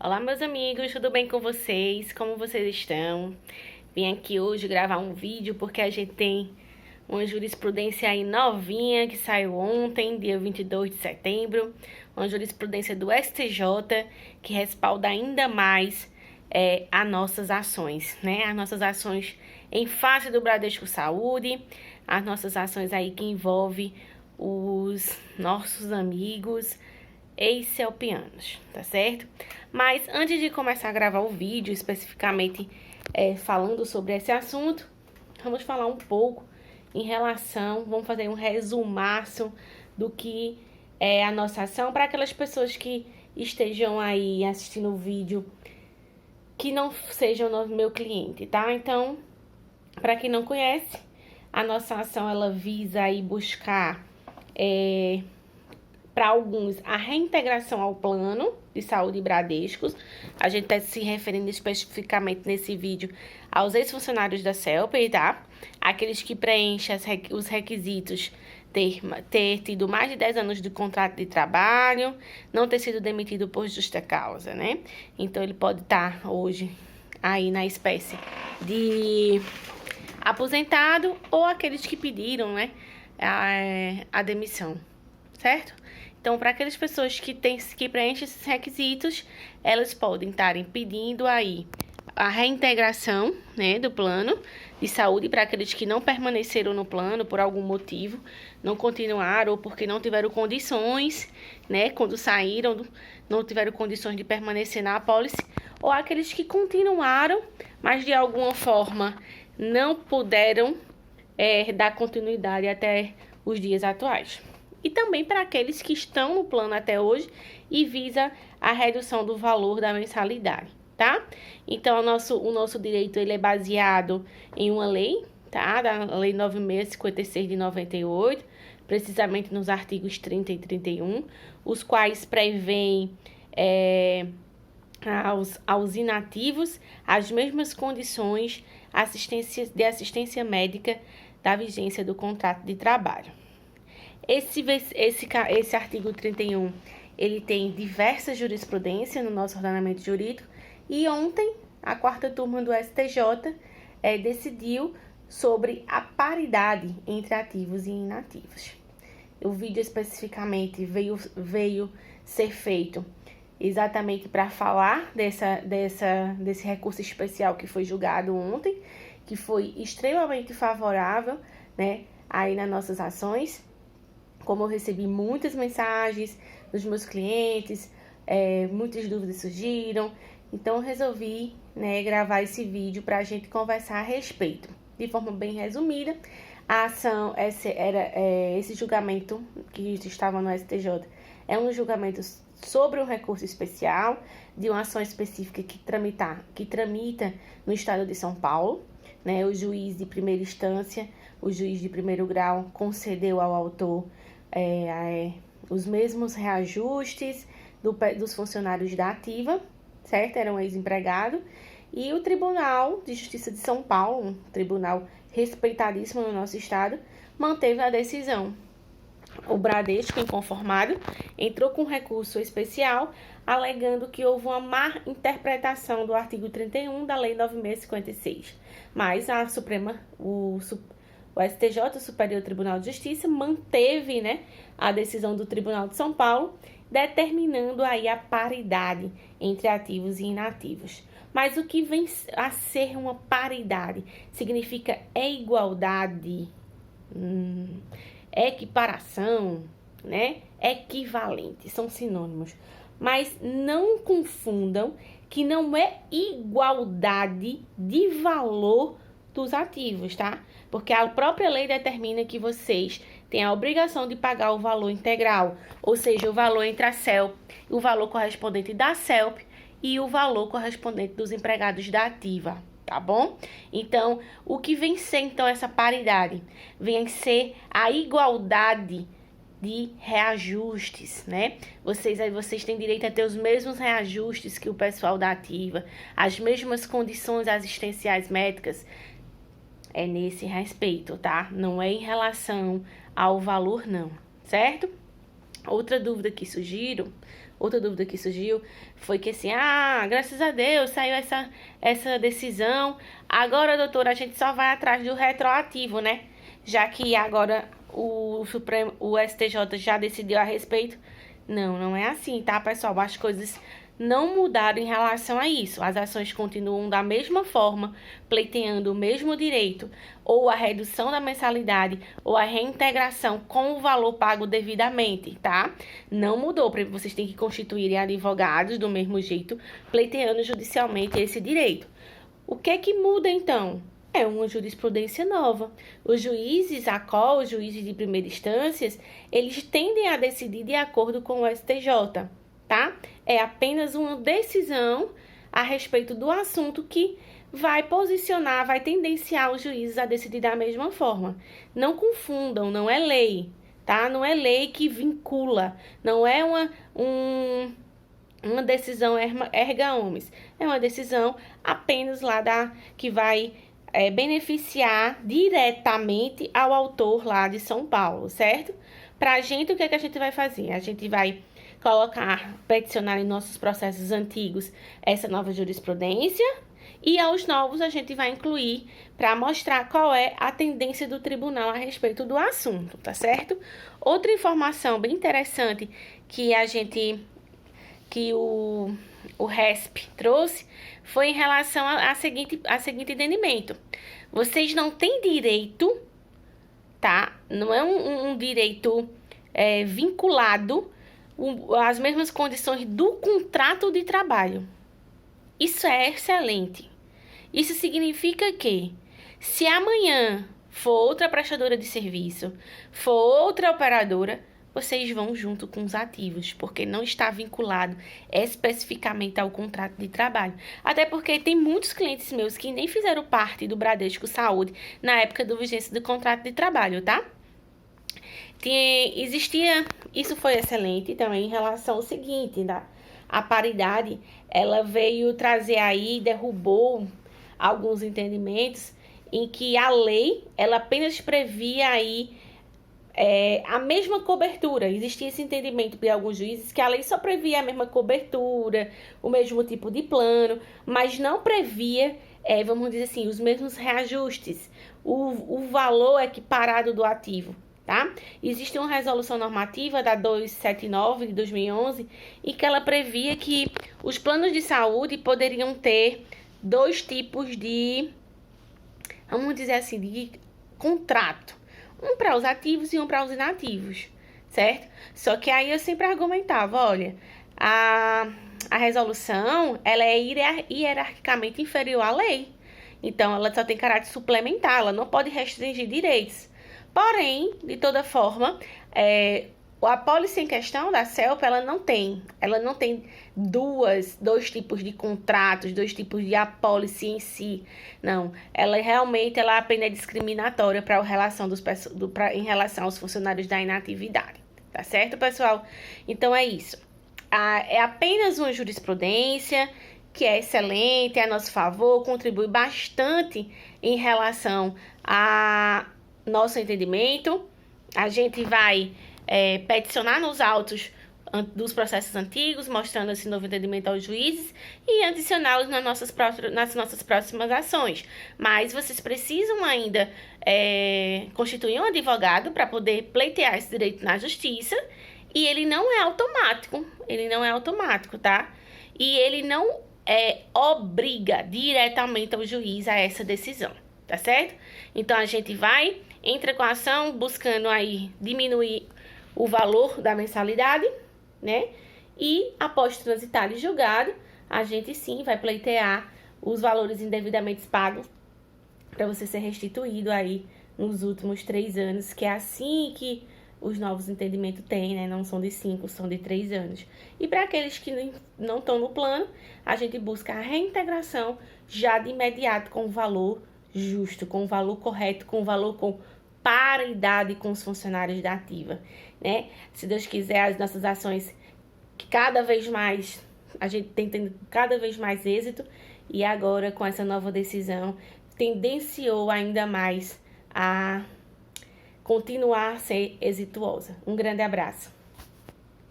Olá, meus amigos, tudo bem com vocês? Como vocês estão? Vim aqui hoje gravar um vídeo porque a gente tem uma jurisprudência aí novinha que saiu ontem, dia 22 de setembro. Uma jurisprudência do STJ que respalda ainda mais as nossas ações, né? As nossas ações em face do Bradesco Saúde, as nossas ações aí que envolvem os nossos amigos ex-celpianos, tá certo? Mas antes de começar a gravar o vídeo, especificamente falando sobre esse assunto, vamos falar um pouco em relação, vamos fazer um resumaço do que é a nossa ação para aquelas pessoas que estejam aí assistindo o vídeo que não sejam meu cliente, tá? Então, para quem não conhece, a nossa ação ela visa aí buscar para alguns, a reintegração ao plano de saúde Bradescos. A gente está se referindo especificamente nesse vídeo aos ex-funcionários da CELP, tá? Aqueles que preenchem os requisitos ter tido mais de 10 anos de contrato de trabalho, não ter sido demitido por justa causa, né? Então, ele pode estar hoje aí na espécie de aposentado ou aqueles que pediram, né, a demissão, certo? Então, para aquelas pessoas que preenchem esses requisitos, elas podem estarem pedindo aí a reintegração, né, do plano de saúde para aqueles que não permaneceram no plano por algum motivo, não continuaram ou porque não tiveram condições, né, quando saíram, não tiveram condições de permanecer na apólice, ou aqueles que continuaram, mas de alguma forma não puderam dar continuidade até os dias atuais. E também para aqueles que estão no plano até hoje e visa a redução do valor da mensalidade, tá? Então, o nosso direito ele é baseado em uma lei, tá? Da Lei 9656 de 98, precisamente nos artigos 30 e 31, os quais prevêem aos inativos as mesmas condições de assistência médica da vigência do contrato de trabalho. Esse artigo 31, ele tem diversas jurisprudências no nosso ordenamento jurídico e ontem a quarta turma do STJ decidiu sobre a paridade entre ativos e inativos. O vídeo especificamente veio ser feito exatamente para falar desse recurso especial que foi julgado ontem, que foi extremamente favorável, né, aí nas nossas ações. Como eu recebi muitas mensagens dos meus clientes, muitas dúvidas surgiram, então eu resolvi, né, gravar esse vídeo para a gente conversar a respeito. De forma bem resumida, a ação, esse julgamento que estava no STJ, é um julgamento sobre um recurso especial de uma ação específica que tramita no estado de São Paulo, né? O juiz de primeira instância, o juiz de primeiro grau concedeu ao autor os mesmos reajustes dos funcionários da ativa, certo? Era um ex-empregado. E o Tribunal de Justiça de São Paulo, um tribunal respeitadíssimo no nosso estado, manteve a decisão. O Bradesco, inconformado, entrou com recurso especial, alegando que houve uma má interpretação do artigo 31 da Lei 9656. Mas o STJ, o Superior Tribunal de Justiça, manteve, né, a decisão do Tribunal de São Paulo, determinando aí a paridade entre ativos e inativos. Mas o que vem a ser uma paridade significa igualdade, equiparação, né? Equivalente, são sinônimos. Mas não confundam que não é igualdade de valor dos ativos, tá? Porque a própria lei determina que vocês têm a obrigação de pagar o valor integral, ou seja, o valor entre a CELP, o valor correspondente da CELP e o valor correspondente dos empregados da ativa, tá bom? Então, o que vem ser, então, essa paridade? Vem ser a igualdade de reajustes, né? Vocês têm direito a ter os mesmos reajustes que o pessoal da ativa, as mesmas condições assistenciais médicas, é nesse respeito, tá? Não é em relação ao valor, não, certo? Outra dúvida que surgiram outra dúvida que surgiu foi que assim, graças a Deus saiu essa decisão. Agora, doutora, a gente só vai atrás do retroativo, né? Já que agora o STJ já decidiu a respeito. Não, não é assim, tá, pessoal? As coisas não mudaram em relação a isso. As ações continuam da mesma forma, pleiteando o mesmo direito, ou a redução da mensalidade, ou a reintegração com o valor pago devidamente, tá? Não mudou, vocês têm que constituírem advogados do mesmo jeito, pleiteando judicialmente esse direito. O que é que muda, então? É uma jurisprudência nova. Os juízes, os juízes de primeira instância, eles tendem a decidir de acordo com o STJ, tá? É apenas uma decisão a respeito do assunto que vai posicionar, vai tendenciar os juízes a decidir da mesma forma. Não confundam, não é lei, tá? Não é lei que vincula, não é uma decisão erga omnes. É uma decisão apenas lá que vai beneficiar diretamente ao autor lá de São Paulo, certo? Pra gente, o que é que a gente vai fazer? A gente vai peticionar em nossos processos antigos essa nova jurisprudência e aos novos a gente vai incluir para mostrar qual é a tendência do tribunal a respeito do assunto, tá certo? Outra informação bem interessante que o RESP trouxe foi em relação a seguinte entendimento. Vocês não têm direito, tá? Não é um direito vinculado às mesmas condições do contrato de trabalho. Isso é excelente. Isso significa que, se amanhã for outra prestadora de serviço, for outra operadora, vocês vão junto com os ativos, porque não está vinculado especificamente ao contrato de trabalho. Até porque tem muitos clientes meus que nem fizeram parte do Bradesco Saúde na época da vigência do contrato de trabalho, tá? Isso foi excelente também em relação ao seguinte, a paridade, ela veio trazer aí, derrubou alguns entendimentos em que a lei, ela apenas previa aí a mesma cobertura. Existia esse entendimento de alguns juízes que a lei só previa a mesma cobertura, o mesmo tipo de plano, mas não previa, vamos dizer assim, os mesmos reajustes, o valor equiparado do ativo. Tá? Existe uma resolução normativa da 279 de 2011 em que ela previa que os planos de saúde poderiam ter dois tipos de, vamos dizer assim, de contrato. Um para os ativos e um para os inativos, certo? Só que aí eu sempre argumentava, olha, a resolução, ela é hierarquicamente inferior à lei. Então, ela só tem caráter suplementar, ela não pode restringir direitos. Porém, de toda forma, a apólice em questão da CELP, ela não tem dois tipos de contratos, dois tipos de apólice em si. Não, ela apenas é discriminatória para em relação aos funcionários da inatividade. Tá certo, pessoal? Então, é isso. É apenas uma jurisprudência que é excelente, é a nosso favor, contribui bastante em relação a nosso entendimento. A gente vai peticionar nos autos dos processos antigos, mostrando esse novo entendimento aos juízes e adicioná-los nas nossas próximas ações. Mas vocês precisam ainda constituir um advogado para poder pleitear esse direito na justiça, e ele não é automático, tá? E ele não obriga diretamente ao juiz a essa decisão, tá certo? Então, a gente entra com a ação buscando aí diminuir o valor da mensalidade, né? E após transitar e julgado, a gente sim vai pleitear os valores indevidamente pagos para você ser restituído aí nos últimos 3 anos, que é assim que os novos entendimentos têm, né? Não são de 5, são de 3 anos. E para aqueles que não estão no plano, a gente busca a reintegração já de imediato com o valor justo, com o valor correto, com o valor com paridade com os funcionários da ativa, né? Se Deus quiser, as nossas ações cada vez mais, a gente tem tendo cada vez mais êxito, e agora com essa nova decisão tendenciou ainda mais a continuar a ser exitosa. Um grande abraço.